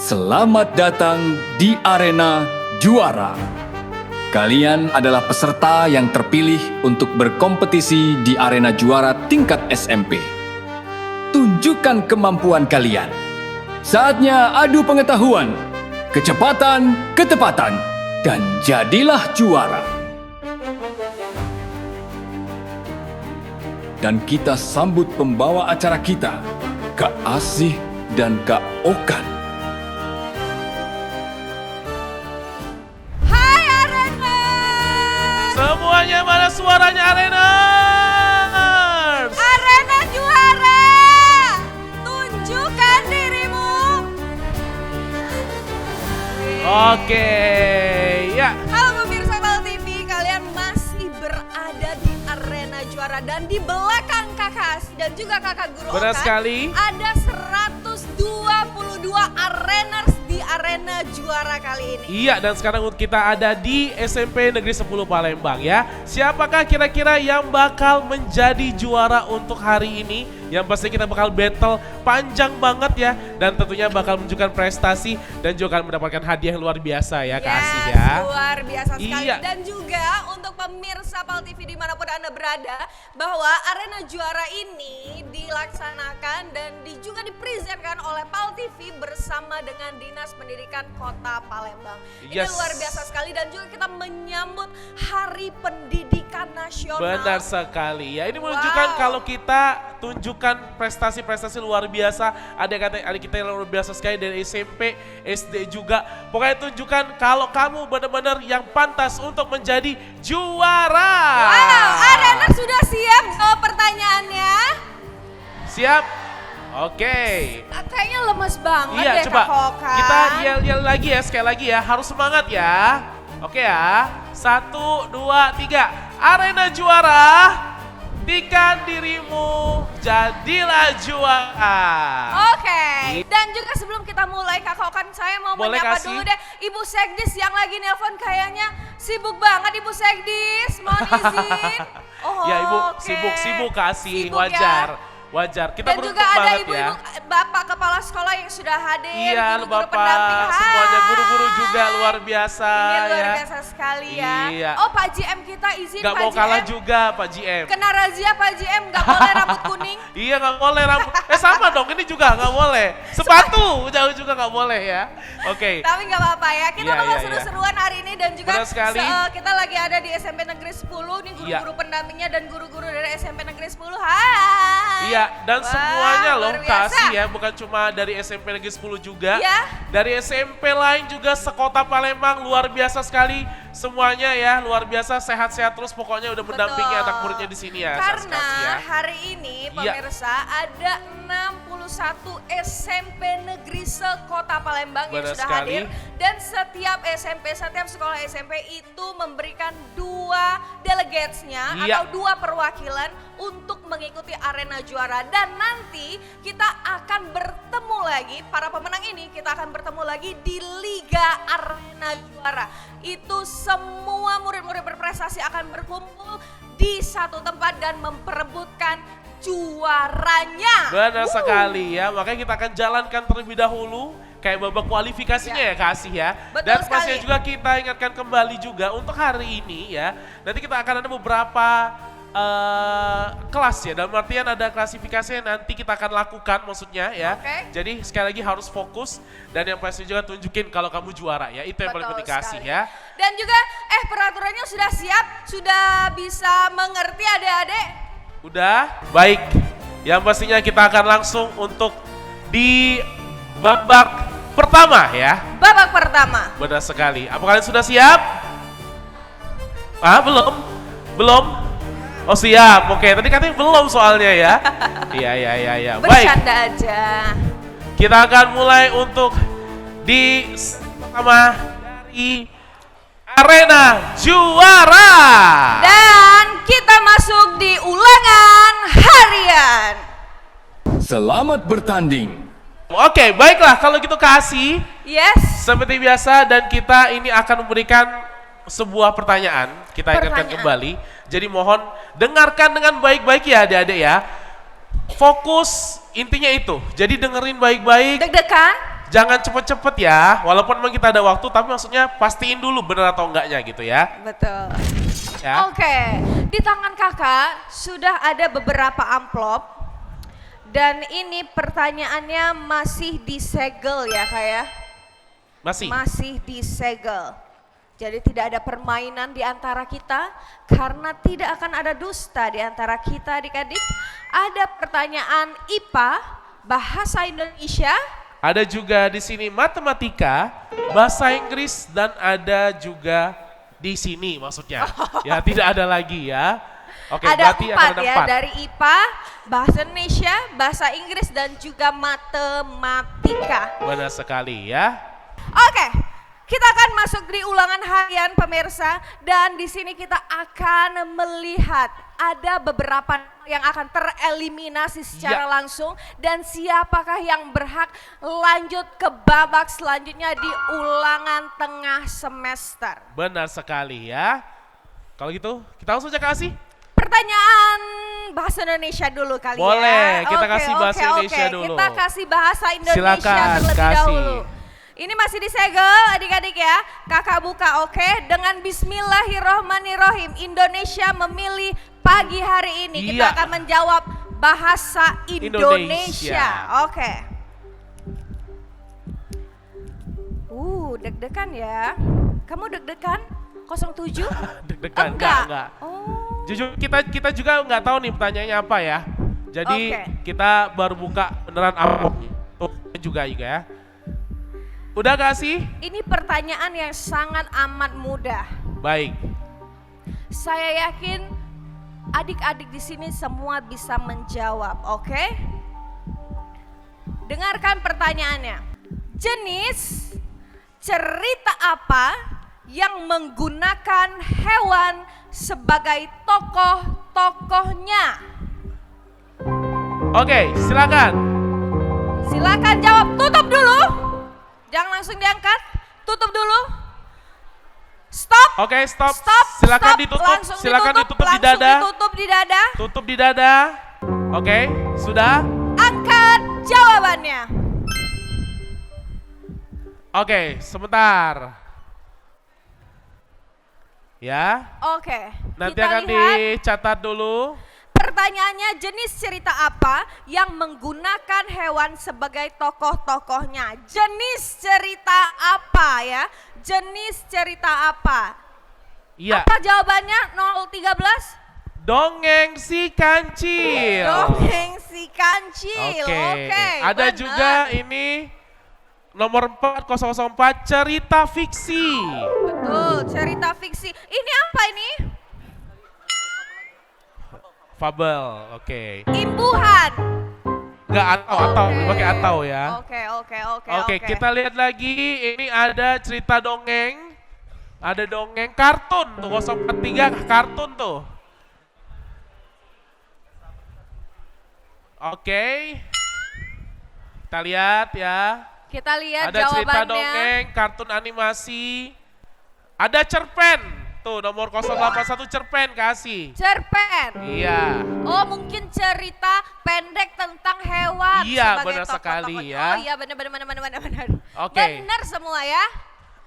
Selamat datang di Arena Juara. Kalian adalah peserta yang terpilih untuk berkompetisi di Arena Juara tingkat SMP. Tunjukkan kemampuan kalian. Saatnya adu pengetahuan, kecepatan, ketepatan, dan jadilah juara. Dan kita sambut pembawa acara kita, Kak Asih dan Kak Okan. Hai Arena! Semuanya mana suaranya Areners? Arena Juara! Tunjukkan dirimu! Oke, ya. Halo pemirsa Bal TV, kalian masih berada di Arena Juara dan di belakang kakak Asih dan juga kakak guru Benar Okan, sekali. ada 122 Areners di Arena Juara kali ini. Iya, dan sekarang kita ada di SMP Negeri 10 Palembang ya. Siapakah kira-kira yang bakal menjadi juara untuk hari ini? Yang pasti kita bakal battle panjang banget ya. Dan tentunya bakal menunjukkan prestasi dan juga akan mendapatkan hadiah yang luar biasa ya Kak Asih ya. Luar biasa sekali. Iya. Dan juga untuk pemirsa Pal TV dimanapun Anda berada, bahwa Arena Juara ini dilaksanakan dan juga dipresentkan oleh Pal TV bersama dengan Dinas Pendidikan Kota Palembang. Ini Yes. luar biasa sekali dan juga kita menyambut Hari Pendidikan Nasional. Benar sekali ya. Ini menunjukkan kalau kita tunjukkan prestasi-prestasi luar biasa. Adik kita yang luar biasa sekali dari SMP, SD juga. Pokoknya tunjukkan kalau kamu benar-benar yang pantas untuk menjadi juara. Wow, Arena sudah siap jawab pertanyaannya? Siap? Oke. Kayaknya lemes banget Iya, deh coba Kak Okan. kita yel-yel lagi ya, sekali lagi ya. Harus semangat ya. Oke ya. 1, 2, 3. Arena Juara. Buktikan dirimu, jadilah juara. Oke, dan juga sebelum kita mulai Kak Okan, saya mau Boleh menyapa kasih? dulu deh Ibu Sekdis yang lagi nelpon, kayaknya sibuk banget Ibu Sekdis, mohon izin. Oh, Ya Ibu, oke. sibuk kasih, Sibuk ya. wajar. Wajar, kita Dan beruntung juga ada banget ibu-ibu, ya. bapak kepala sekolah yang sudah hadir, Iya, guru-guru pendamping. Bapak, semuanya Hai. guru-guru juga luar biasa Ini luar ya. biasa sekali ya. Iya. Oh Pak GM kita izin Gak Pak mau kalah GM. juga Pak GM. Kena razia Pak GM, gak boleh rambut kuning. Iya gak boleh rambut, sama dong ini juga gak boleh. Sepatu jauh juga gak boleh ya. Oke. Tapi nggak apa-apa ya, kita Iya, bakal iya, seru-seruan hari ini dan juga Benar sekali. kita lagi ada di SMP Negeri 10 nih guru-guru Iya. pendampingnya dan guru-guru dari SMP Negeri 10. Hai. Iya, dan Wah, semuanya loh luar biasa. kasih ya, bukan cuma dari SMP Negeri 10 juga. Iya. Dari SMP lain juga sekota Palembang luar biasa sekali. Semuanya ya luar biasa, sehat-sehat terus pokoknya udah mendampingi Betul. anak muridnya di sini ya. Karena kasih ya. hari ini Iya. pemirsa ada 61 SMP negeri sekota Palembang yang Benar sudah sekali. hadir. Dan setiap SMP, setiap sekolah SMP itu memberikan 2 delegatesnya Iya. atau 2 perwakilan untuk mengikuti Arena Juara. Dan nanti kita akan bertemu lagi, para pemenang ini kita akan bertemu lagi di Liga Arena Juara. Itu semua murid-murid berprestasi akan berkumpul di satu tempat dan memperebutkan juaranya. Benar sekali ya, makanya kita akan jalankan terlebih dahulu kayak babak kualifikasinya ya kasih ya. Betul Dan pastinya sekali. juga kita ingatkan kembali juga untuk hari ini ya. Nanti kita akan ada beberapa kelas ya, dalam artian ada klasifikasi yang nanti kita akan lakukan maksudnya ya. Oke. Jadi sekali lagi harus fokus dan yang pasti juga tunjukin kalau kamu juara ya, itu yang paling Betul penting kasih sekali. ya. Dan juga peraturannya sudah siap, sudah bisa mengerti adik-adik? Udah, baik. Yang pastinya kita akan langsung untuk di babak pertama ya. Babak pertama. Benar sekali. Apa kalian sudah siap? Ah, belum? Belum? Oh siap, oke. Tadi katanya belum soalnya ya. Iya. Baik, Bercanda aja. kita akan mulai untuk di pertama dari Arena Juara. Dan kita masuk di ulangan harian. Selamat bertanding. Oke, baiklah kalau gitu kasih. Yes. Seperti biasa dan kita ini akan memberikan sebuah pertanyaan. Kita ingatkan Pertanyaan. kembali. Jadi mohon dengarkan dengan baik-baik ya adik-adik ya. Fokus intinya itu. Jadi dengerin baik-baik. Deg-degan? jangan cepet-cepet ya. Walaupun memang kita ada waktu, tapi maksudnya pastiin dulu bener atau enggaknya gitu ya. Betul. Ya. Oke, di tangan kakak sudah ada beberapa amplop. Dan ini pertanyaannya masih disegel ya kak ya? Masih. Masih disegel. Jadi tidak ada permainan di antara kita karena tidak akan ada dusta di antara kita adik-adik. Ada pertanyaan IPA, bahasa Indonesia. Ada juga di sini matematika, bahasa Inggris dan ada juga di sini maksudnya. Ya tidak ada lagi ya. Oke, Ada berarti akan empat ada ya, 4. dari IPA, bahasa Indonesia, bahasa Inggris dan juga matematika. Benar sekali ya. Oke, kita akan masuk di ulangan harian pemirsa dan di sini kita akan melihat ada beberapa yang akan tereliminasi secara Ya. langsung dan siapakah yang berhak lanjut ke babak selanjutnya di ulangan tengah semester. Benar sekali ya. Kalau gitu kita langsung aja kasih. Pertanyaan bahasa Indonesia dulu kali Boleh, ya. kita Oke, kasih bahasa Indonesia dulu. Kita kasih bahasa Indonesia Silakan, terlebih kasih. dahulu. Ini masih disegel adik-adik ya. Kakak buka oke. Dengan bismillahirrohmanirrohim. Indonesia memilih pagi hari ini. Kita Iya. akan menjawab bahasa Indonesia. Indonesia. Oke. Deg-degan ya. Kamu deg-degan? 07? Deg-degan, Enggak. enggak. Oh. Jujur kita juga nggak tahu nih pertanyaannya apa ya. Jadi Oke. kita baru buka beneran apa juga ya. Udah gak sih? Ini pertanyaan yang sangat amat mudah. Baik. Saya yakin adik-adik di sini semua bisa menjawab, oke? Dengarkan pertanyaannya. Jenis cerita apa yang menggunakan hewan sebagai tokoh-tokohnya? Oke, silakan. Silakan jawab. Tutup dulu. Jangan langsung diangkat. Tutup dulu. Stop. Oke, stop. Stop. Silakan Stop. ditutup. Langsung Silakan ditutup di langsung dada. ditutup di dada. Tutup di dada. Oke, sudah? Angkat jawabannya. Oke, sebentar. Ya, Oke. nanti kita akan lihat dicatat dulu. pertanyaannya, jenis cerita apa yang menggunakan hewan sebagai tokoh-tokohnya? Jenis cerita apa ya? Jenis cerita apa? Iya, Apa jawabannya? 013? dongeng si kancil. Dongeng si kancil. Oke. Ada benar. juga ini nomor 4004 cerita fiksi. Betul, cerita fiksi. Ini apa ini? Fabel, oke. Imbuhan. Enggak atau Oke. pakai atau ya. Oke. Kita lihat lagi ini ada cerita dongeng. Ada dongeng kartun tuh 043 kartun tuh. Oke. Kita lihat ya. Kita lihat Ada cerita jawabannya. dongeng, kartun animasi. Ada cerpen. Tuh nomor 081 cerpen kasih. Cerpen. Iya. Oh, mungkin cerita pendek tentang hewan. Iya, sebagai benar tokoh-tokoh. sekali ya. Oh iya, benar. Oke. Benar semua ya.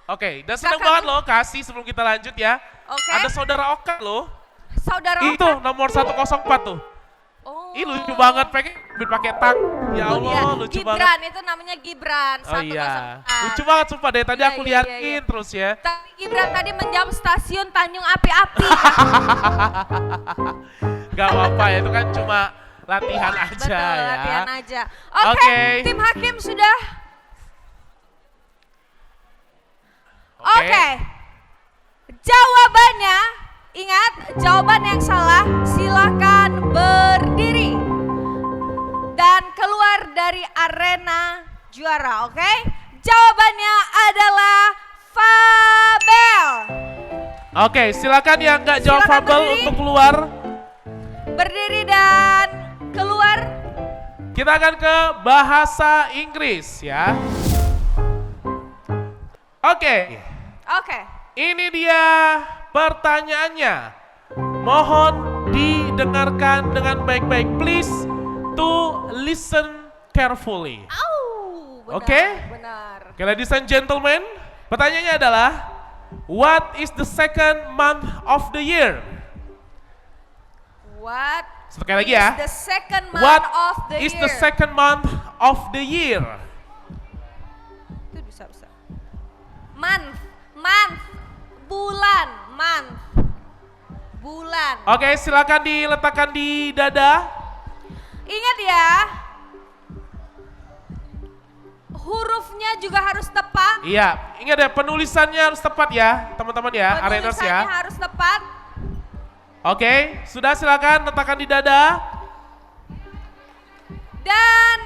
Oke, dan senang Kakak- banget loh kasih sebelum kita lanjut ya. Oke. Ada saudara Oka loh. Saudara Itu Oka. nomor 104 tuh. Oh. Ih lucu banget, pengen pakai tang. Ya Oh, Allah, iya. lucu Gibran, banget. itu namanya Gibran. Oh iya, 104. lucu banget sumpah deh. Tadi Iya, aku iya, liatin iya. terus ya. Tapi Gibran tadi menjawab stasiun Tanjung Api-Api. Gak apa-apa ya, itu kan cuma latihan aja Betul, ya. latihan aja. Oke, Oke. tim hakim sudah. Oke. Jawabannya, ingat jawaban yang salah silakan berdiri. Dan keluar dari arena juara, oke? Jawabannya adalah Fabel. Oke, silakan yang nggak jawab Silakan Fabel berdiri. untuk keluar. Berdiri dan keluar. Kita akan ke bahasa Inggris ya. Oke, Oke. ini dia pertanyaannya. Mohon dengan baik-baik. Please to listen carefully. Au, Oke? Benar. Oke, ladies and gentlemen, pertanyaannya adalah, what is the second month of the year? What Sekali lagi ya. is the second month What of the is year? the second month of the year? Itu bisa. Month. Bulan. Oke, silakan diletakkan di dada. Ingat ya, hurufnya juga harus tepat. Iya, ingat ya, penulisannya harus tepat ya, teman-teman ya, Areners Penulisannya ya. harus tepat. Oke, sudah, silakan letakkan di dada. Dan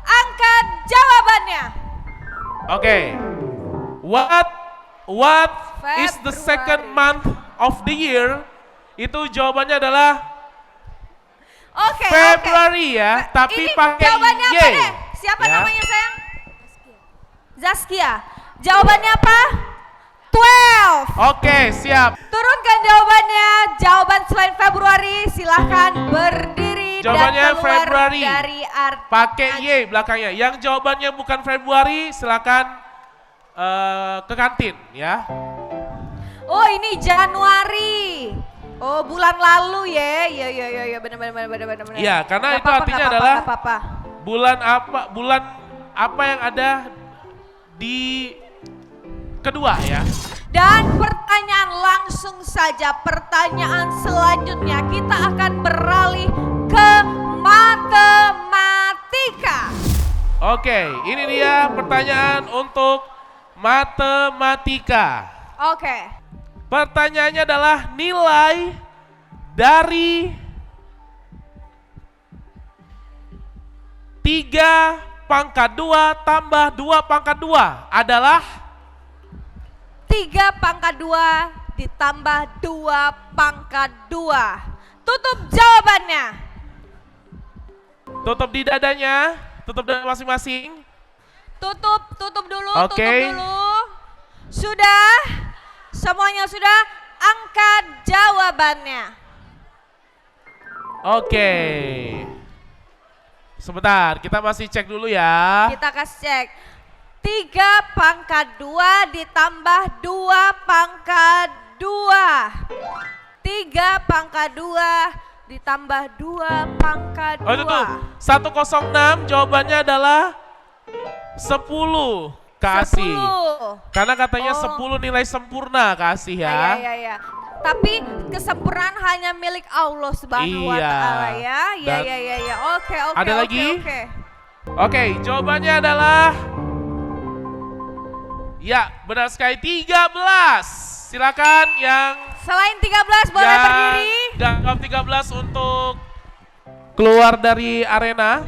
angkat jawabannya. Oke. What is the second Februari. month of the year? Itu jawabannya adalah Oke. Februari ya, tapi Ini pakai jawabannya Y. apa deh? Siapa Ya. namanya sayang? Zaskia. Jawabannya apa? 12. Oke, siap. Turunkan jawabannya. Jawaban selain Februari silahkan berdiri Jawabannya dan keluar Februari. dari art. Pakai Y belakangnya. Yang jawabannya bukan Februari, silakan ke kantin ya. Oh, ini Januari. Oh, bulan lalu ya. Iya, benar. Iya, karena Nggak itu apa-apa, artinya nggak adalah apa-apa. bulan apa yang ada di kedua ya. Dan pertanyaan langsung saja, pertanyaan selanjutnya kita akan beralih ke matematika. Oke, ini dia pertanyaan untuk matematika. Oke. Pertanyaannya adalah nilai dari 3 pangkat 2 tambah 2 pangkat 2 adalah 3 pangkat 2 ditambah 2 pangkat 2. Tutup jawabannya. tutup di dadanya, tutup dada masing-masing. Tutup dulu, Oke. tutup dulu. Sudah? Semuanya sudah? Angkat jawabannya. Oke. Sebentar, kita masih cek dulu ya. Kita kasih cek. 3 pangkat 2 ditambah 2 pangkat 2. 3 pangkat 2 ditambah 2 pangkat 2. Oh itu tuh, 106 jawabannya adalah 10 kasih. 10. Karena katanya Oh. 10 nilai sempurna kasih ya. Iya. Tapi kesempurnaan hanya milik Allah Subhanahu wa Iya. taala ya. Dan Iya. Oke. ada lagi? Oke. Oke, jawabannya adalah ya, benar sekali 13. Silakan yang Selain 13 boleh berdiri. jawab 13 untuk keluar dari arena.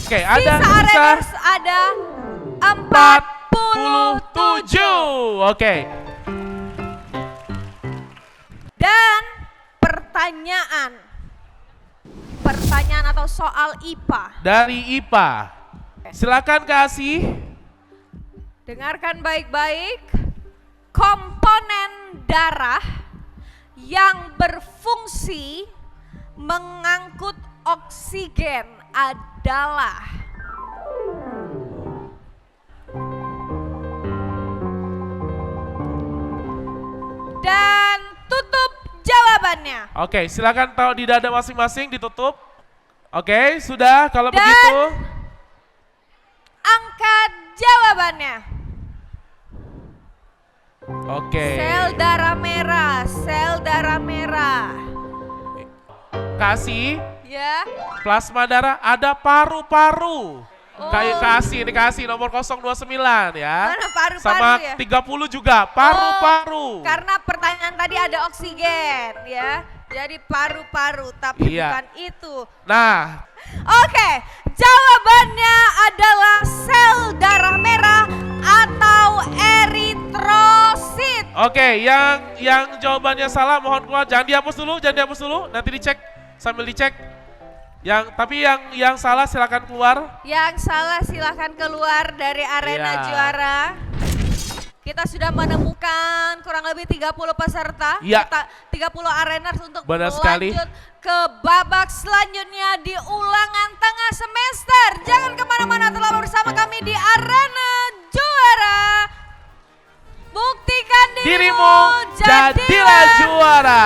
Oke, ada Sisa arenas ada 47. Oke. Dan pertanyaan atau soal IPA. Dari IPA. Silakan kasih. Dengarkan baik-baik. Komponen darah yang berfungsi mengangkut oksigen adalah dan tutup jawabannya. Oke, silakan taruh di dada masing-masing, ditutup. Oke, sudah kalau Dan begitu. angkat jawabannya. Oke. Sel darah merah. Kasih Ya. plasma darah, ada paru-paru. Oh. Kasih nomor 029 ya. Mana paru-paru Sama ya? 30 juga, paru-paru. Karena pertanyaan tadi ada oksigen ya. Jadi paru-paru, tapi Iya. bukan itu. Nah, Oke, jawabannya adalah sel darah merah atau eritrosit. oke, yang jawabannya salah mohon keluar. Jangan dihapus dulu. Nanti dicek sambil dicek. Tapi yang salah silakan keluar. Yang salah silahkan keluar dari arena Iya. juara. Kita sudah menemukan kurang lebih 30 peserta. Iya. 30 areners untuk Benar sekali. lanjut ke babak selanjutnya di ulangan tengah semester. Jangan kemana-mana, telah bersama kami di arena. dirimu, jadilah juara.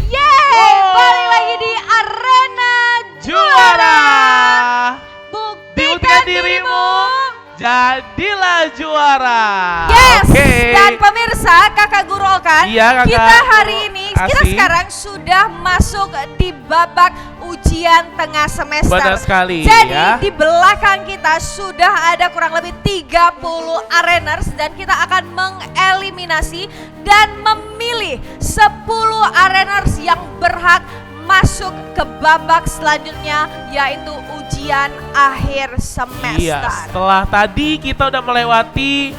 Yeay, balik lagi di Arena Juara. Buktikan dirimu. Jadilah juara. Yes, Oke. dan pemirsa Kakak Guru Okan, Iya, Kakak kita Guru hari ini, kita Asih. sekarang sudah masuk di babak ujian tengah semester. Benar sekali, Jadi ya. di belakang kita sudah ada kurang lebih 30 areners dan kita akan mengeliminasi dan memilih 10 areners yang berhak masuk ke babak selanjutnya, yaitu ujian akhir semester. Iya, setelah tadi kita udah melewati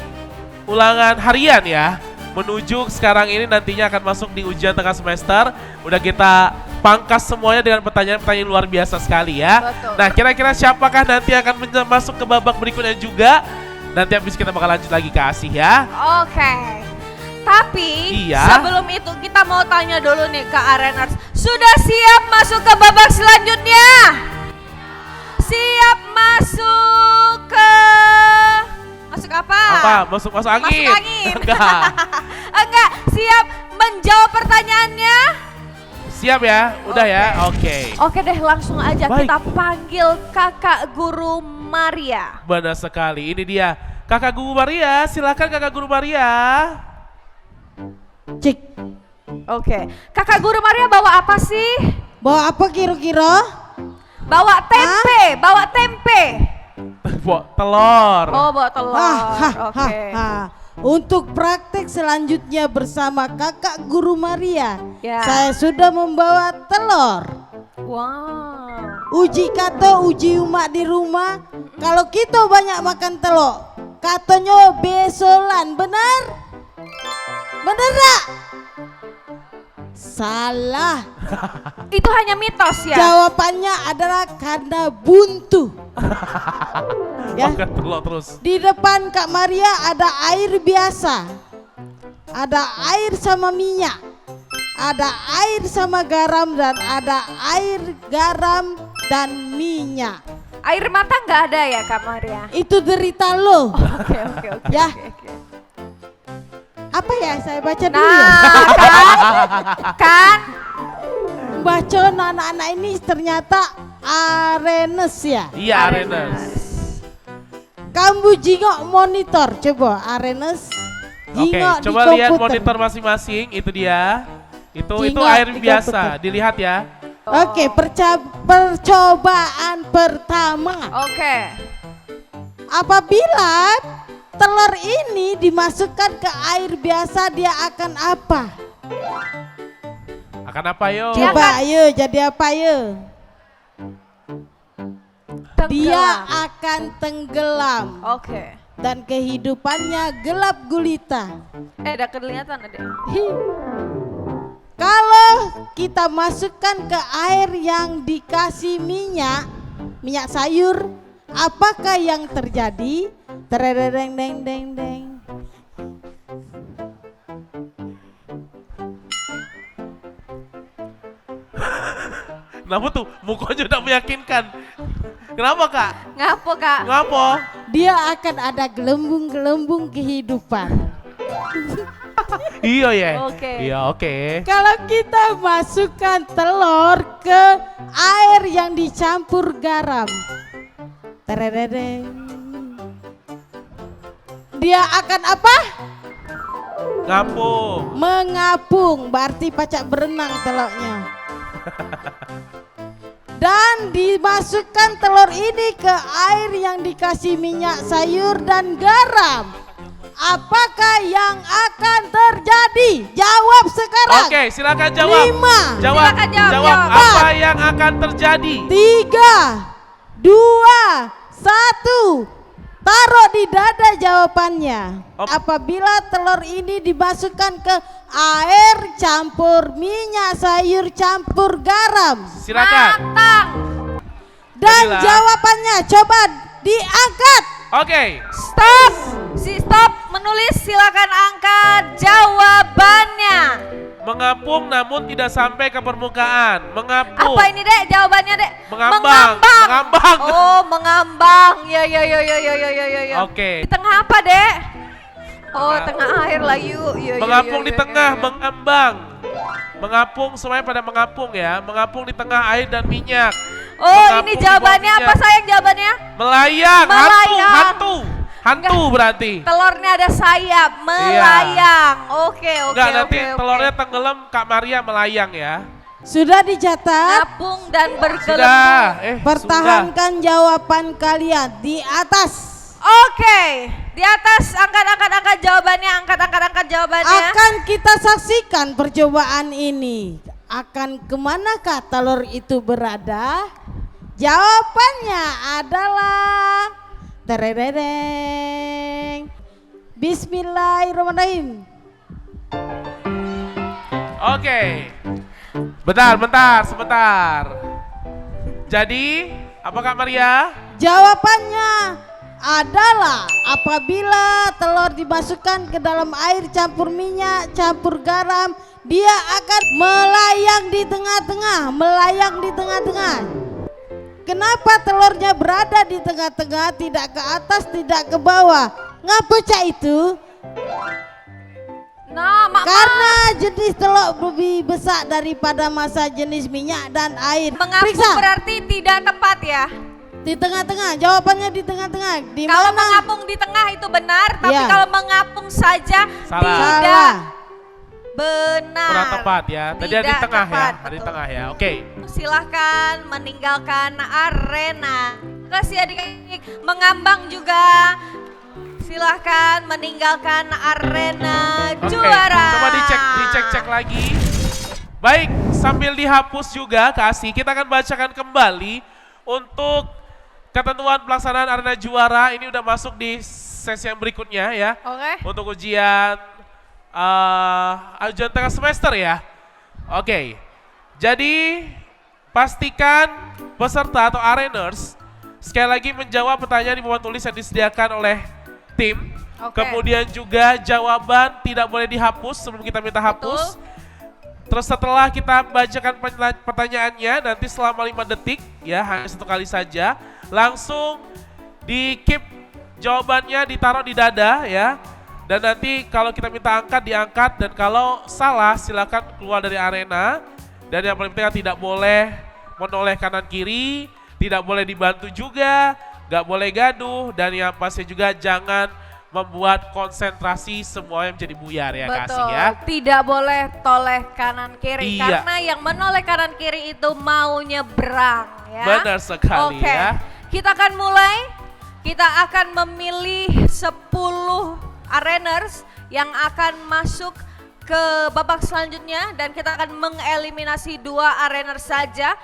ulangan harian ya, menuju sekarang ini nantinya akan masuk di ujian tengah semester. Udah kita pangkas semuanya dengan pertanyaan-pertanyaan luar biasa sekali ya. Betul. Nah, kira-kira siapakah nanti akan masuk ke babak berikutnya juga? Nanti habis kita bakal lanjut lagi ke Asih ya. Oke. Tapi Iya. sebelum itu kita mau tanya dulu nih ke areners. Sudah siap masuk ke babak selanjutnya? Siap masuk ke apa? Apa? Masuk angin? Masuk angin. Enggak. Enggak, siap menjawab pertanyaannya? Siap ya? Udah ya? Oke. Oke deh, langsung aja Baik. kita panggil Kakak Guru Maria. Benar sekali. Ini dia Kakak Guru Maria. Silakan Kakak Guru Maria. Cik, Oke. Kakak Guru Maria bawa apa sih? bawa apa kira-kira? Bawa tempe, bawa tempe. Bawa telur. Oh, bawa telur. Oke. Untuk praktek selanjutnya bersama kakak guru Maria, Ya. saya sudah membawa telur. Wow. Uji kato, uji umak di rumah. Kalau kita banyak makan telur, katanya besolan, benar? Benar tak? Salah. Itu hanya mitos ya? Jawabannya adalah karena buntu. Ya. Makan telur terus. Di depan Kak Maria ada air biasa, ada air sama minyak, ada air sama garam, dan ada air garam dan minyak. Air mata nggak ada ya Kak Maria? Itu derita lo. Oke. Ya. Oke. Apa ya, saya baca dulu ya. Nah, kan? Baca anak-anak ini ternyata arenes ya. Iya, Arenas. Kamu jingok monitor, coba arenes. Oke, Jingok di coba lihat komputer. monitor masing-masing. Itu dia. Itu Jingok air di biasa. komputer. Dilihat ya. Oke, percobaan pertama. Oke. Apabila telur ini dimasukkan ke air biasa, dia akan apa? Akan apa yo? Dia Coba ayo, jadi apa ayo? Dia Tenggelam. akan tenggelam Oke. dan kehidupannya gelap gulita. Udah kelihatan ada. Hi. Kalau kita masukkan ke air yang dikasih minyak sayur, apakah yang terjadi? Tereng deng deng deng. Kenapa tuh? Mukanya udah meyakinkan. Kenapa kak? Ngapo Kak? Ngapa? Dia akan ada gelembung-gelembung kehidupan. Iya ya. Oke. Iya oke. Kalau kita masukkan telur ke air yang dicampur garam, terereng, dia akan apa? Ngapung. Mengapung, berarti pacak berenang telurnya. Dan dimasukkan telur ini ke air yang dikasih minyak sayur dan garam. Apakah yang akan terjadi? Jawab sekarang. Oke, silakan jawab. 5, Jawab. Silakan jawab, Jawab jawab. apa yang akan terjadi? 3, 2, 1. taruh di dada jawabannya. Oh. Apabila telur ini dimasukkan ke air campur minyak sayur campur garam. Silakan. Matang. Dan Jadilah. jawabannya coba diangkat. Oke. Stop. Stop menulis, silakan angkat jawabannya. Mengapung namun tidak sampai ke permukaan. Mengapung. Apa ini Dek jawabannya Dek? Mengambang. Mengambang. Oh mengambang. Ya. Oke. Di tengah apa Dek? Oh Tengah. tengah air lah yuk. Ya, Mengapung di tengah, ya. mengambang. Mengapung semuanya pada mengapung ya. Mengapung di tengah air dan minyak. Oh Mengapung ini di jawabannya bawah apa minyak. sayang jawabannya? Melayang. Melayang. Hantu berarti. Telurnya ada sayap, melayang. Oke. Enggak, nanti telurnya tenggelam, Kak Maria melayang ya. Sudah dicatat? ngapung dan bergelembung. Sudah. Pertahankan jawaban kalian di atas. Oke, di atas angkat jawabannya, angkat jawabannya. Akan kita saksikan percobaan ini. Akan kemanakah telur itu berada? Jawabannya adalah terereng. Bismillahirrahmanirrahim. Oke. Sebentar. Jadi, apa Kak Maria? Jawabannya adalah apabila telur dimasukkan ke dalam air campur minyak, campur garam, dia akan melayang di tengah-tengah. Kenapa telurnya berada di tengah-tengah, tidak ke atas, tidak ke bawah? Ngapa cak itu? Nah, Karena jenis telur lebih besar daripada masa jenis minyak dan air. mengapung Periksa berarti tidak tepat ya. di tengah-tengah, jawabannya di tengah-tengah. Di Kalau mana? mengapung di tengah itu benar, tapi Ya. kalau mengapung saja Salah. tidak Salah. benar. Kurang tepat ya. Tadi ada di Tidak tengah tepat, ya. Ada di betul. tengah ya. Oke. Silahkan meninggalkan arena. Kasih adik-adik mengambang juga. Silahkan meninggalkan arena Oke. juara. Coba dicek lagi. Baik, sambil dihapus juga kasih, kita akan bacakan kembali untuk ketentuan pelaksanaan arena juara. Ini udah masuk di sesi yang berikutnya ya. Oke. Untuk ujian ujian tengah semester ya. Oke. Jadi pastikan peserta atau areners sekali lagi menjawab pertanyaan di papan tulis yang disediakan oleh tim. Oke. Kemudian juga jawaban tidak boleh dihapus sebelum kita minta hapus. Betul. Terus setelah kita bacakan pertanyaannya nanti selama 5 detik ya, hanya 1 kali saja. Langsung di keep jawabannya, ditaruh di dada ya. Dan nanti kalau kita minta angkat, diangkat. Dan kalau salah silakan keluar dari arena. Dan yang paling penting tidak boleh menoleh kanan kiri, tidak boleh dibantu juga, gak boleh gaduh. Dan yang pasti juga jangan membuat konsentrasi semuanya menjadi buyar ya. Betul. Kasih ya. Tidak boleh toleh kanan kiri Iya. karena yang menoleh kanan kiri itu mau nyebrang ya. Benar sekali Oke. ya. Kita akan mulai. Kita akan memilih 10 areners yang akan masuk ke babak selanjutnya dan kita akan mengeliminasi 2 arener saja.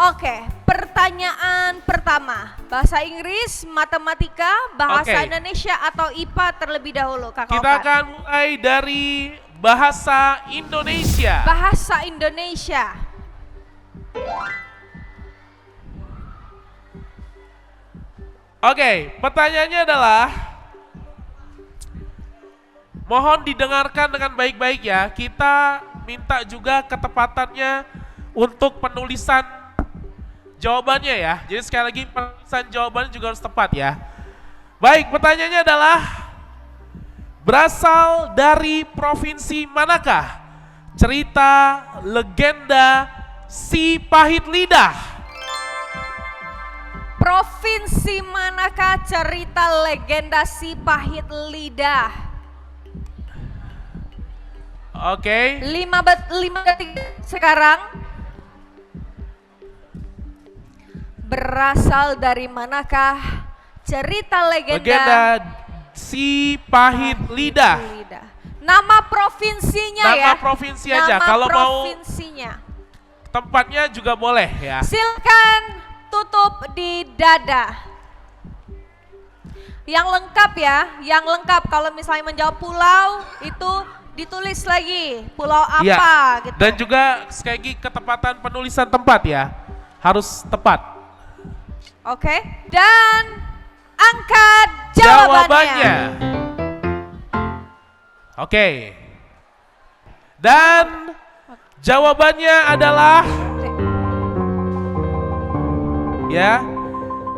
Oke, pertanyaan pertama. Bahasa Inggris, matematika, bahasa Oke. Indonesia atau IPA terlebih dahulu Kak Kita Okan? akan mulai dari bahasa Indonesia. Bahasa Indonesia. Oke, pertanyaannya adalah mohon didengarkan dengan baik-baik ya. Kita minta juga ketepatannya untuk penulisan jawabannya ya. Jadi sekali lagi penulisan jawabannya juga harus tepat ya. Baik, pertanyaannya adalah berasal dari provinsi manakah cerita legenda Si Pahit Lidah? Provinsi manakah cerita legenda Si Pahit Lidah? Oke. 5 detik sekarang. Berasal dari manakah cerita Legenda Si Pahit Lidah. Nama provinsinya ya. Nama provinsi aja. Nama Kalau mau provinsinya. tempatnya juga boleh ya. Silakan tutup di dada. Yang lengkap ya, yang lengkap. Kalau misalnya menjawab pulau itu ditulis lagi pulau apa Ya. gitu. Dan juga sekali lagi ketepatan penulisan tempat ya. Harus tepat. Oke. Dan angkat jawabannya. Oke. Dan jawabannya adalah ya.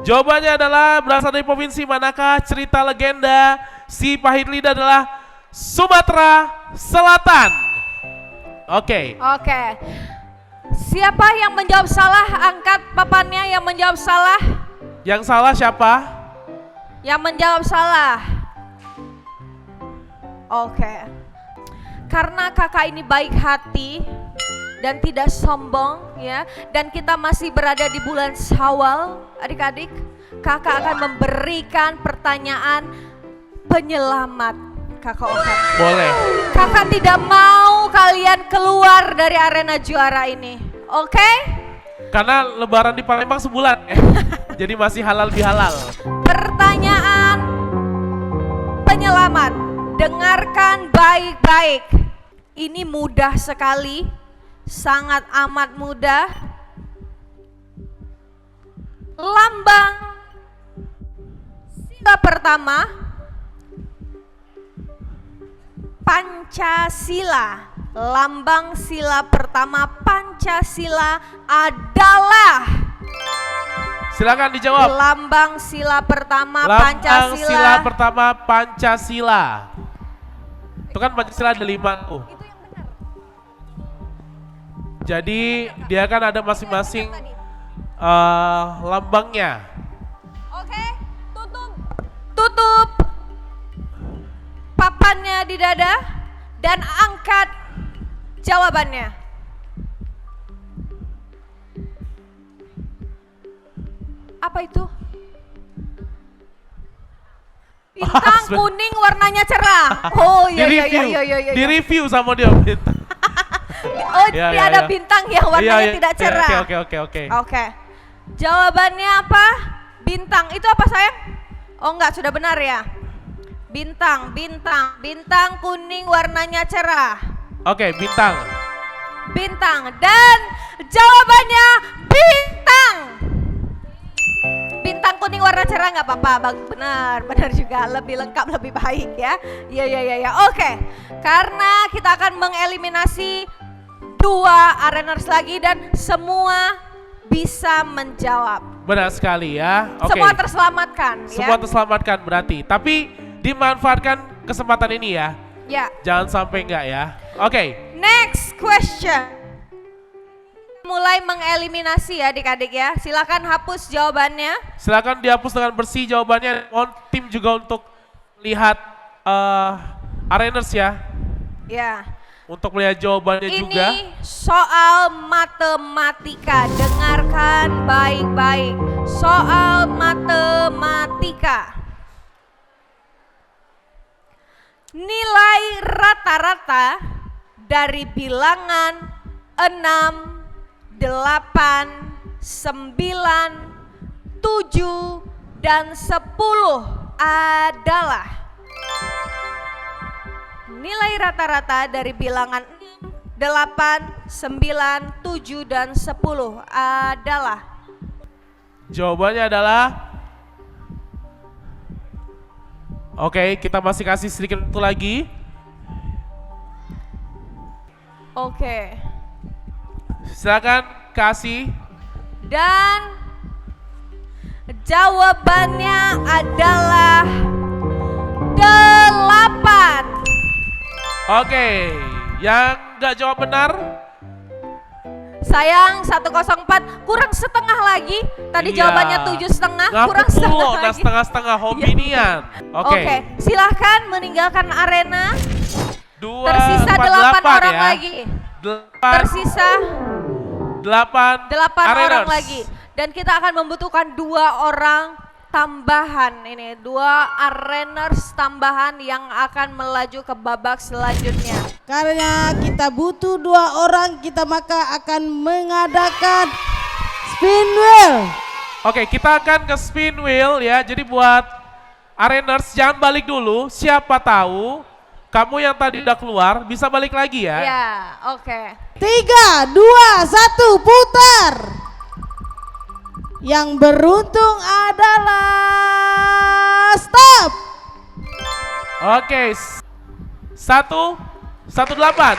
Jawabannya adalah berasal dari provinsi manakah? Cerita legenda si pahit lidah adalah Sumatera Selatan. Oke. Oke. Siapa yang menjawab salah? Angkat papannya yang menjawab salah. Yang salah siapa? Yang menjawab salah. Oke. Karena kakak ini baik hati dan tidak sombong ya, dan kita masih berada di bulan Syawal, adik-adik, kakak akan memberikan pertanyaan penyelamat kakak Okan. Boleh. Kakak tidak mau kalian keluar dari arena juara ini, oke? Karena lebaran di Palembang sebulan. Jadi masih halal bihalal. Pertanyaan penyelamat, dengarkan baik-baik. Ini mudah sekali. Sangat amat mudah. Lambang sila pertama Pancasila. Lambang sila pertama Pancasila adalah. Silakan dijawab. Lambang sila pertama Lambang Pancasila. sila pertama Pancasila. Itu kan Pancasila ada 5 tuh. Jadi dia kan ada masing-masing lambangnya. Oke, tutup papannya di dada dan angkat jawabannya. Apa itu? Bintang kuning warnanya cerah. Oh iya iya iya iya. Di review sama dia bintang. Oh, dia ada bintang yang warnanya tidak cerah. Oke. Oke. Jawabannya apa? Bintang. Itu apa sayang? Oh enggak, sudah benar ya. Bintang kuning warnanya cerah. Oke, bintang. Bintang dan jawabannya bintang. Bintang kuning warna cerah nggak apa-apa, benar juga, lebih lengkap, lebih baik ya. Iya. Oke, karena kita akan mengeliminasi 2 areners lagi dan semua bisa menjawab. Benar sekali ya. Oke. Semua terselamatkan Semua ya. terselamatkan berarti. Tapi dimanfaatkan kesempatan ini ya. Ya. Jangan sampai enggak ya. Oke. Next question. Mulai mengeliminasi ya adik-adik ya. Silakan hapus jawabannya. Silakan dihapus dengan bersih jawabannya. Mohon tim juga untuk lihat areners ya. Ya. Untuk melihat jawabannya Ini juga. soal matematika. Dengarkan baik-baik. Soal matematika. Nilai rata-rata dari bilangan 6, 8, 9, 7, dan 10 adalah. Nilai rata-rata dari bilangan 8, 9, 7, dan 10 adalah. Jawabannya adalah. Oke, kita masih kasih sedikit waktu lagi. Oke. Silakan kasih. Dan jawabannya adalah 8. Oke, yang nggak jawab benar. Sayang 104 kurang setengah lagi. Tadi Iya. jawabannya 7,5 Ngaku kurang pulo, setengah nah lagi. setengah-setengah hobi nian. Oke. Oke, silahkan meninggalkan arena. 2, Tersisa 4, 8 8 orang ya. lagi. 8, Tersisa 8 orang lagi. Dan kita akan membutuhkan 2 orang tambahan ini, 2 areners tambahan yang akan melaju ke babak selanjutnya. Karena kita butuh 2 orang, kita maka akan mengadakan spin wheel. Oke, kita akan ke spin wheel ya. Jadi buat Areners jangan balik dulu, siapa tahu kamu yang tadi udah keluar bisa balik lagi ya. Ya, oke. 3, 2, 1, putar. Yang beruntung adalah stop. Oke, 118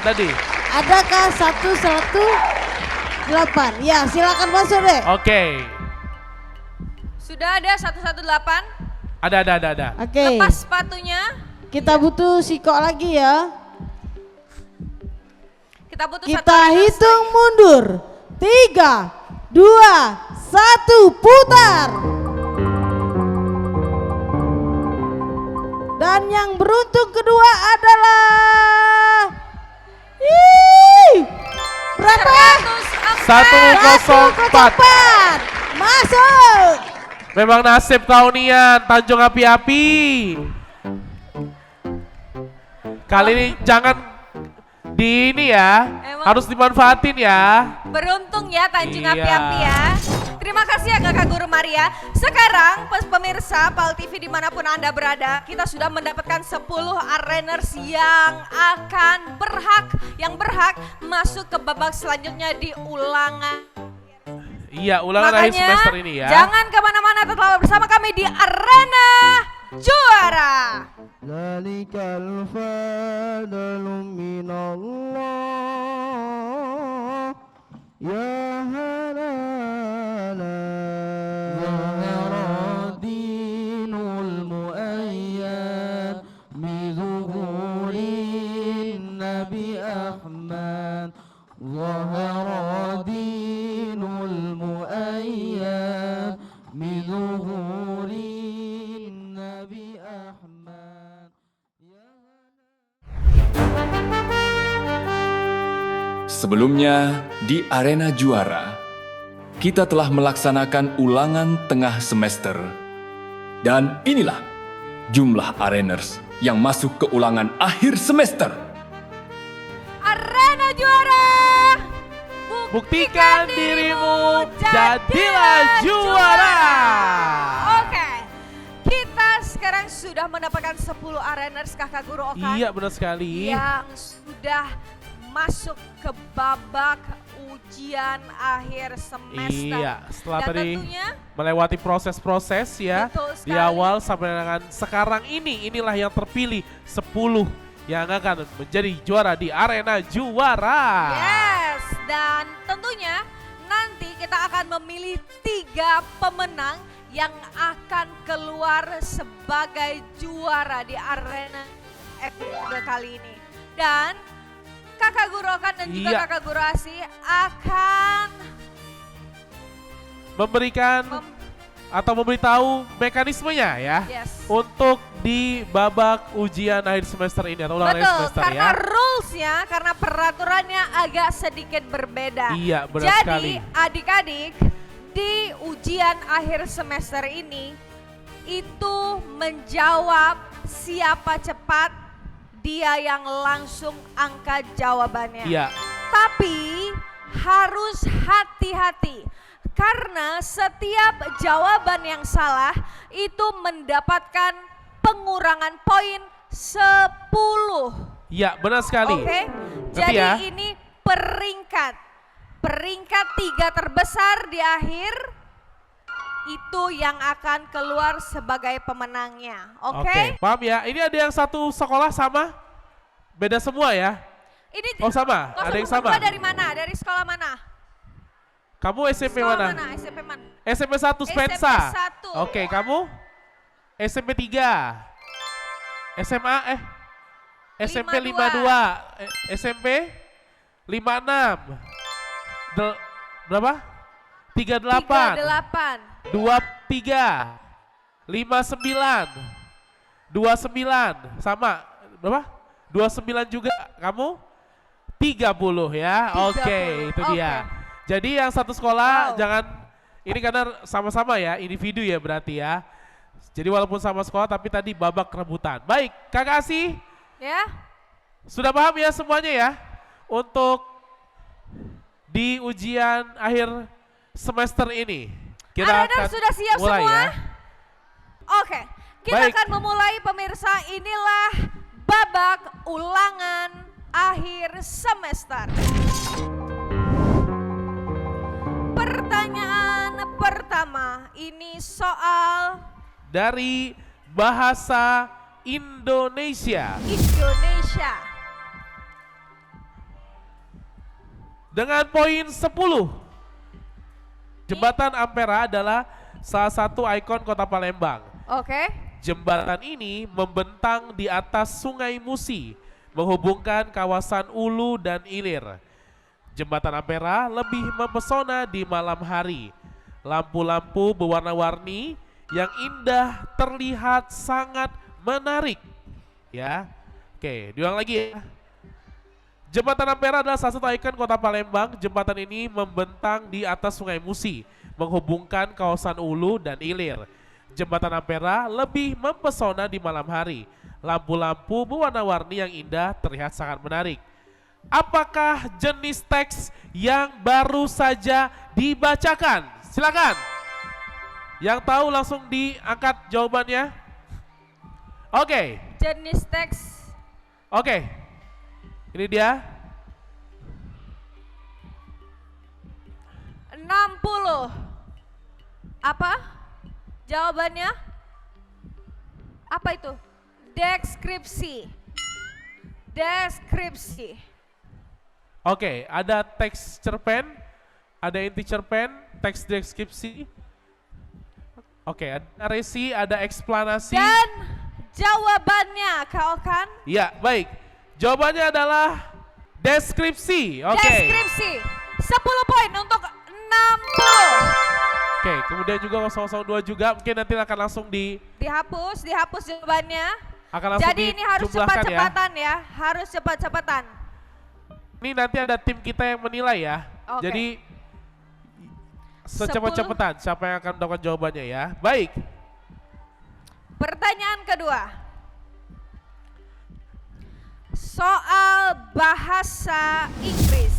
tadi. Adakah 118? Ya, silakan masuk deh. Oke, Sudah ada 118. ada. Oke. Lepas sepatunya. Kita butuh Siko lagi ya. Kita butuh satu Kita runners hitung lagi. mundur. 3, 2, 1, putar. Dan yang beruntung kedua adalah berapa? 104. 104. Masuk. Memang nasib kaunian Tanjung Api-Api. Kali ini jangan di ini ya, Emang- harus dimanfaatin ya. Beruntung ya Tanjung Iya. Api-Api ya. Terima kasih ya Kakak Guru Maria. Sekarang pemirsa PAL TV dimanapun Anda berada, kita sudah mendapatkan 10 areners yang berhak masuk ke babak selanjutnya di ulangan. Iya, ulangan akhir semester ini ya. Jangan kemana-mana, tetaplah bersama kami di Arena Juara. ذلك الفضل من الله يهدانا ظهر الدين المؤيد بظهور النبي أحمد ظهر الدين المؤيد بظهور النبي أحمد Sebelumnya, di arena juara, kita telah melaksanakan ulangan tengah semester. Dan inilah jumlah areners yang masuk ke ulangan akhir semester. Arena Juara. Buktikan dirimu, jadilah juara. Oke. Kita sekarang sudah mendapatkan 10 areners Kakak Guru Okan. Iya, benar sekali. Yang sudah masuk ke babak ujian akhir semester. Iya, setelah Dan tadi tentunya melewati proses-proses ya Betul di sekali. awal sampai dengan sekarang inilah yang terpilih 10 yang akan menjadi juara di arena juara. yes, dan tentunya nanti kita akan memilih 3 pemenang yang akan keluar sebagai juara di arena episode kali ini. Dan Kakak Guru Okan dan juga Iya. Kakak Guru Asi akan Memberikan atau memberitahu mekanismenya ya yes. untuk di babak ujian akhir semester ini atau ulangan akhir Betul, semester karena ya. rulesnya, karena peraturannya agak sedikit berbeda. Iya, benar Jadi sekali. adik-adik di ujian akhir semester ini itu menjawab siapa cepat, dia yang langsung angkat jawabannya. Iya. Tapi harus hati-hati karena setiap jawaban yang salah itu mendapatkan pengurangan poin 10. Iya, benar sekali. Oke. Ngerti Jadi ya? ini peringkat 3 terbesar di akhir itu yang akan keluar sebagai pemenangnya. Oke? Paham ya? Ini ada yang satu sekolah sama? Beda semua ya? Ini Oh sama? Ada yang sama? Dari mana? Dari sekolah mana? Kamu SMP Sekolah mana? SMP mana? SMP 1 Spensa. SMP 1. Oke, kamu? SMP 3. SMA SMP 52. SMP 56. Berapa? 38. 38. 23. 59. 29. Sama. Berapa? 29 juga. Kamu? 30 ya. 30. Oke, itu dia. Oke. Jadi yang satu sekolah Wow. jangan, ini karena sama-sama ya, individu ya berarti ya. Jadi walaupun sama sekolah tapi tadi babak rebutan. Baik, Kakak Asi, Ya? sudah paham ya semuanya ya? Untuk di ujian akhir semester ini. Kita Areners akan sudah siap mulai semua? ya. Oke, Kita Baik. akan memulai pemirsa, inilah babak ulangan akhir semester. Pertanyaan pertama, ini soal Dari bahasa Indonesia. Indonesia. Dengan poin 10. Jembatan Ampera adalah salah satu ikon kota Palembang. Oke. Jembatan ini membentang di atas Sungai Musi, menghubungkan kawasan Ulu dan Ilir. Jembatan Ampera lebih mempesona di malam hari. Lampu-lampu berwarna-warni yang indah terlihat sangat menarik. Ya, oke, diulang lagi ya. Jembatan Ampera adalah salah satu ikon kota Palembang. Jembatan ini membentang di atas Sungai Musi, menghubungkan kawasan Ulu dan Ilir. Jembatan Ampera lebih mempesona di malam hari. Lampu-lampu berwarna-warni yang indah terlihat sangat menarik. Apakah jenis teks yang baru saja dibacakan? Silakan. Yang tahu langsung diangkat jawabannya. Oke. Jenis teks Oke. Ini dia. 60. Apa? Jawabannya? Apa itu? Deskripsi. Deskripsi. Oke, ada teks cerpen, ada inti cerpen, teks deskripsi. Oke, ada narasi, ada eksplanasi. Dan jawabannya, Kak Okan? Iya, baik. Jawabannya adalah deskripsi. Oke. Deskripsi. 10 poin untuk 60. Oke, kemudian juga 002 juga mungkin nanti akan langsung Dihapus jawabannya. akan langsung Jadi ini harus dijumlahkan ya. cepat-cepatan ya. Harus cepat-cepatan. Ini nanti ada tim kita yang menilai ya. Oke. Jadi secepat-cepatan siapa yang akan mendapatkan jawabannya ya. Baik. Pertanyaan kedua. Soal bahasa Inggris.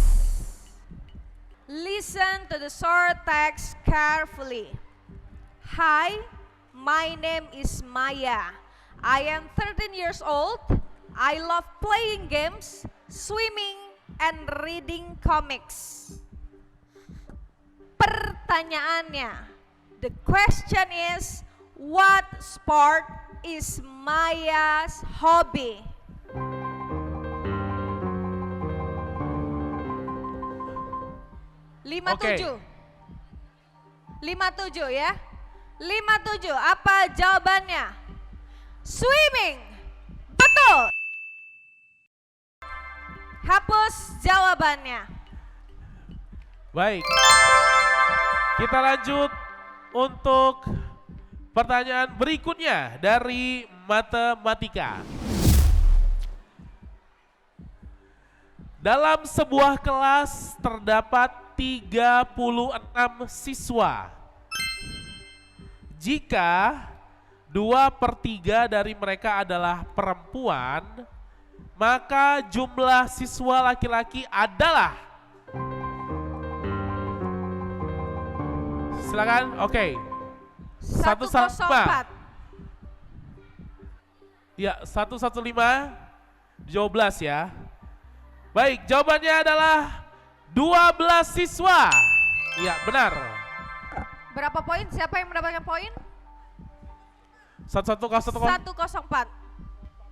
Listen to the short text carefully. Hi, my name is Maya. I am 13 years old. I love playing games, swimming, and reading comics. Pertanyaannya, the question is, what sport is Maya's hobby? Lima Oke. tujuh. 57 ya. 57, apa jawabannya? Swimming. Betul. Hapus jawabannya. Baik. Kita lanjut untuk pertanyaan berikutnya dari matematika. Dalam sebuah kelas terdapat 36 siswa. Jika 2/3 dari mereka adalah perempuan, maka jumlah siswa laki-laki adalah. Silakan, oke. 104. Ya, 115, 12 ya. Baik, jawabannya adalah 12 siswa. Iya, benar. Berapa poin? Siapa yang mendapatkan poin? 104. 104.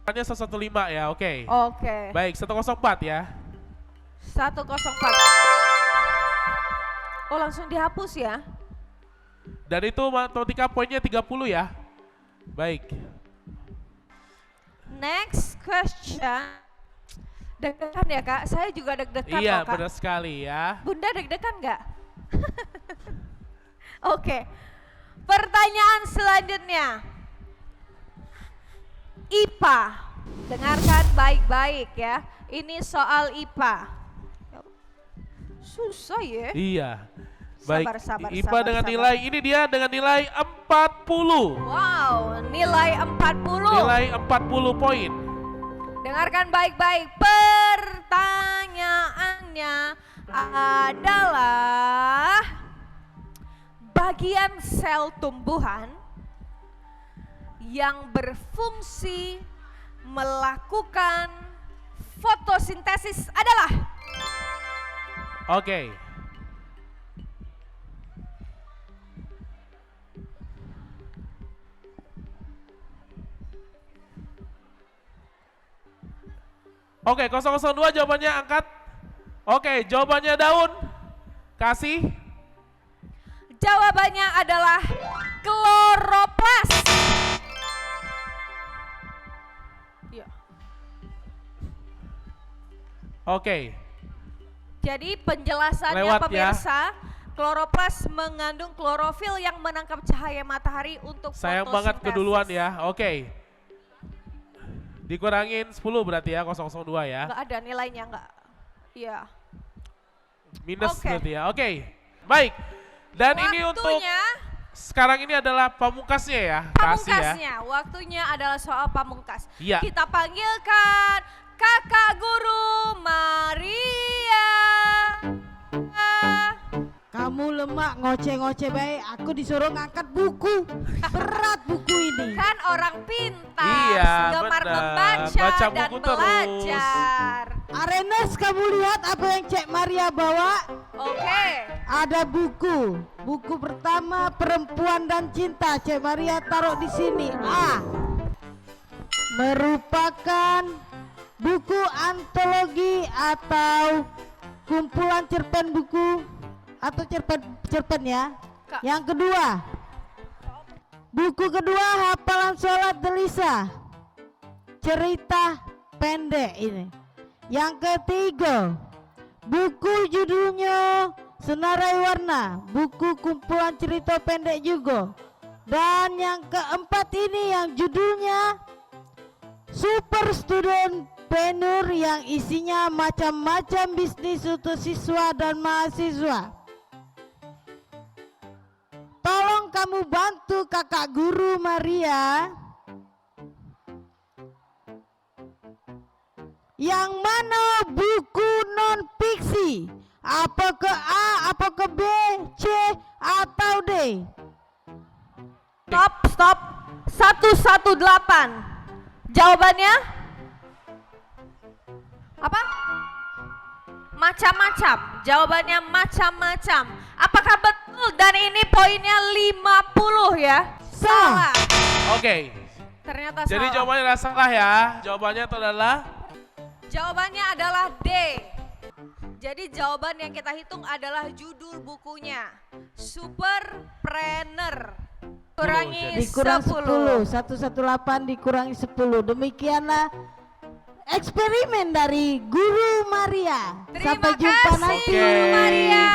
Hanya 115 ya, oke. Oke. Baik, 104 ya. 104. Oh, langsung dihapus ya. Dan itu matematika poinnya 30 ya. Baik. Next question. Deg-degan ya Kak? Saya juga deg-degan Iya, loh Kak. benar sekali ya. Bunda deg-degan nggak? Oke. Pertanyaan selanjutnya. IPA. Dengarkan baik-baik ya. Ini soal IPA. Susah ya. Iya. Baik, Sabar, IPA sabar, dengan sabar. nilai, ini dia dengan nilai 40. Wow, nilai 40. Nilai 40 poin. Dengarkan baik-baik. Pertanyaannya adalah bagian sel tumbuhan yang berfungsi melakukan fotosintesis adalah Oke. Oke, 002 jawabannya angkat. Oke, jawabannya daun. Kasih. jawabannya adalah kloroplas. Ya. Oke. Jadi penjelasannya Lewat ya. pemirsa, kloroplas mengandung klorofil yang menangkap cahaya matahari untuk Sayang fotosintesis. banget keduluan ya. Oke. Dikurangin 10 berarti ya, 002 ya. Nggak ada nilainya, nggak. Iya. Minus Oke. berarti ya. Oke. Baik. Dan ini untuk Waktunya, sekarang ini adalah pamungkasnya ya. Kasih ya. pamungkasnya. Waktunya adalah soal pamungkas. Iya. Kita panggilkan Kakak Guru Maria. Kamu lemak ngoceh-ngoceh baik, aku disuruh ngangkat buku. Berat buku ini. Kan orang pintar, Iya, gemar benar. membaca Baca dan buku terus. belajar. Arenas, kamu lihat apa yang Cek Maria bawa? Oke. Ada buku. Buku pertama Perempuan dan Cinta. Cek Maria taruh di sini. A. Merupakan buku antologi atau kumpulan cerpen buku atau cerpen ya. Kak. Yang kedua, buku kedua Hafalan Sholat Delisa, cerita pendek ini. Yang ketiga, buku judulnya Senarai Warna, buku kumpulan cerita pendek juga. Dan yang keempat ini yang judulnya Super Student Penur, yang isinya macam-macam bisnis untuk siswa dan mahasiswa. Tolong kamu bantu Kakak Guru Maria. Yang mana buku non fiksi? Apa ke A, apa ke B, C, atau D? Stop. 118. Jawabannya apa? Macam-macam. Jawabannya macam-macam. Apakah betul? Dan ini poinnya 50 ya. Salah. Oke. Ternyata Jadi salah. jawabannya adalah salah ya. Jawabannya itu adalah Jawabannya adalah D. Jadi jawaban yang kita hitung adalah judul bukunya. Superpreneur. Kurangi Dikurang 10. 118 dikurangi 10. Demikianlah eksperimen dari Guru Maria. Terima Sampai jumpa kasih nanti. Guru Maria.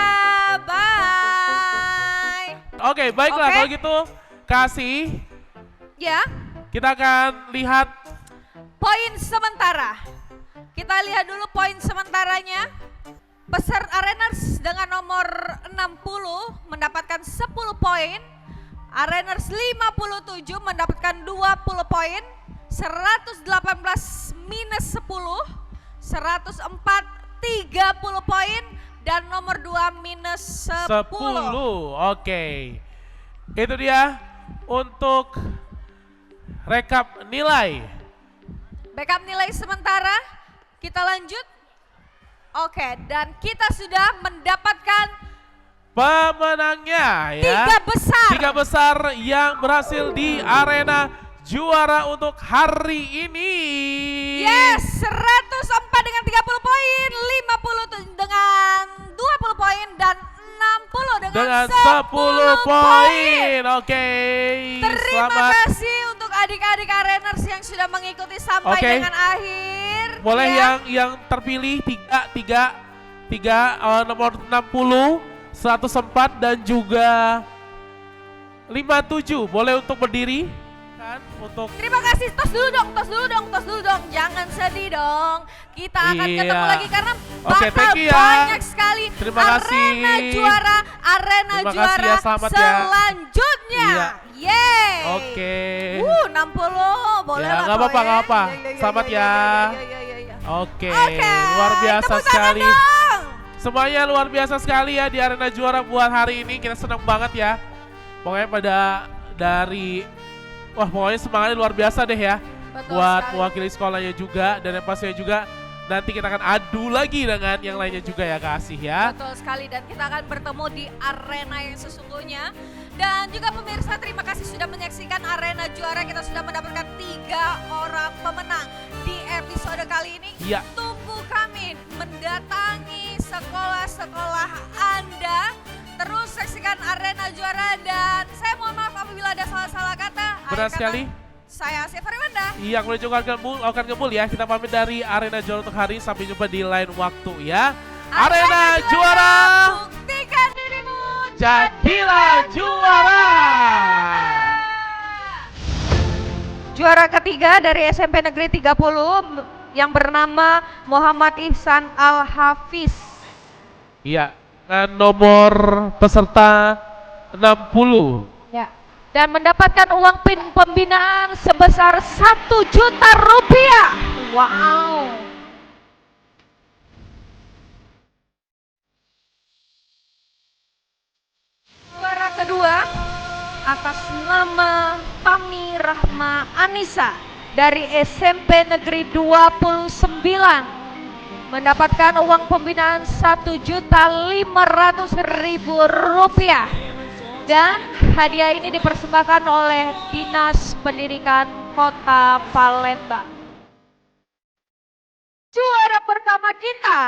Bye. Oke, baiklah Oke. kalau gitu. Kasih. Ya, Kita akan lihat poin sementara. Kita lihat dulu poin sementaranya. Peserta Areners dengan nomor 60 mendapatkan 10 poin. Areners 57 mendapatkan 20 poin. 118 minus 10. 104 30 poin. Dan nomor 2 minus 10. 10. Oke. Itu dia untuk rekap nilai. Backup nilai sementara. Kita lanjut. Oke, dan kita sudah mendapatkan Pemenangnya ya. 3 besar. 3 besar yang berhasil di arena juara untuk hari ini. Yes, 104 dengan 30 poin, 50 dengan 20 poin, dan 60 dengan 10 poin. Oke. Terima Selamat. kasih untuk adik-adik Areners yang sudah mengikuti sampai Oke. dengan akhir. Boleh ya. yang terpilih tiga nomor 60, 104 dan juga 57. Boleh untuk berdiri kan untuk Terima kasih, tos dulu dong. Jangan sedih dong. Kita akan Iya. ketemu lagi karena Oke, bakal thank you ya. banyak sekali Terima kasih. arena juara Terima kasih ya, selamat ya. selanjutnya. Iya. Yeay. Oke. 60 boleh Ya, lah nggak kok apa-apa, ya. nggak apa. Ya. Selamat ya. Oke, luar biasa tepuk tangan sekali. dong. Semuanya luar biasa sekali ya di arena juara buat hari ini. Kita senang banget ya. Pokoknya pada dari Wah, pokoknya semangatnya luar biasa deh ya. Betul Buat sekali. mewakili sekolahnya juga, dan yang pastinya juga nanti kita akan adu lagi dengan yang lainnya juga ya Kak Asih ya. Betul sekali, dan kita akan bertemu di arena yang sesungguhnya. Dan juga pemirsa, terima kasih sudah menyaksikan Arena Juara. Kita sudah mendapatkan 3 orang pemenang di episode kali ini. Iya. Tunggu kami mendatangi sekolah-sekolah Anda. Terus saksikan Arena Juara, dan saya mohon maaf apabila ada salah-salah kata. Benar Akhir kata, sekali. saya Asya Fariwanda. Iya, kalau juga akan ngebul ya. Kita pamit dari Arena Juara untuk hari ini. Sampai jumpa di lain waktu ya. Arena Juara, Buktikan dirimu. jadilah juara. Juara ketiga dari SMP Negeri 30 yang bernama Muhammad Ihsan Al-Hafiz. Iya, dengan nomor peserta 60. Ya. Dan mendapatkan uang pembinaan sebesar 1 juta rupiah. Wow. Juara kedua atas nama Fami Rahma Anissa dari SMP Negeri 29 mendapatkan uang pembinaan 1.500.000 rupiah, dan hadiah ini dipersembahkan oleh Dinas Pendidikan Kota Palembang. Juara pertama kita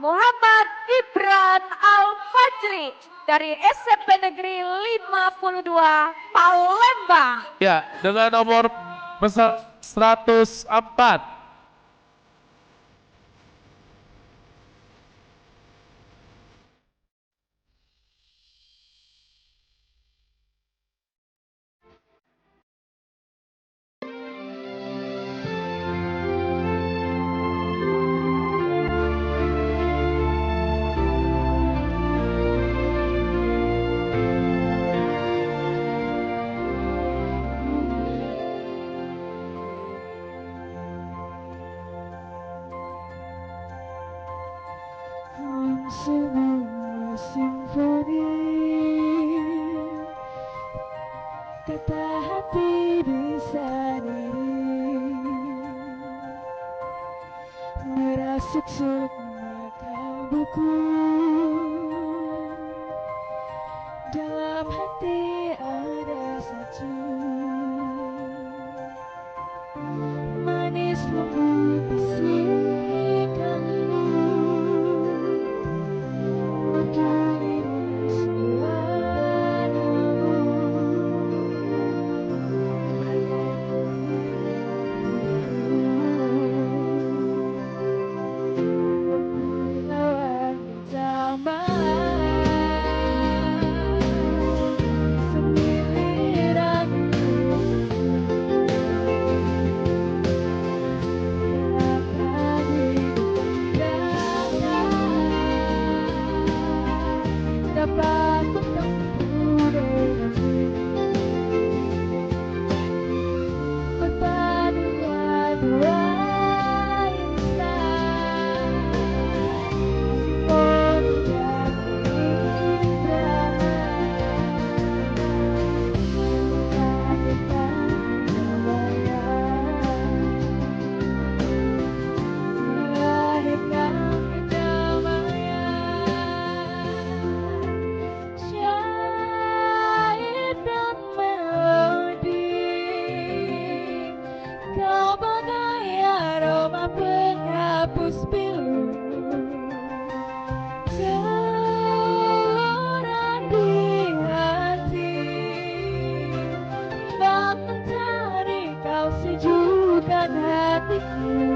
Muhammad Ibran Al-Fajri dari SMP Negeri 52 Palembang. Ya, dengan nomor peserta 104. Sebuah simfoni kata hati bisa diri merasuk semua kalbuku, dalam hati ada satu manis lembut bisikanmu. Sejukkan hatiku.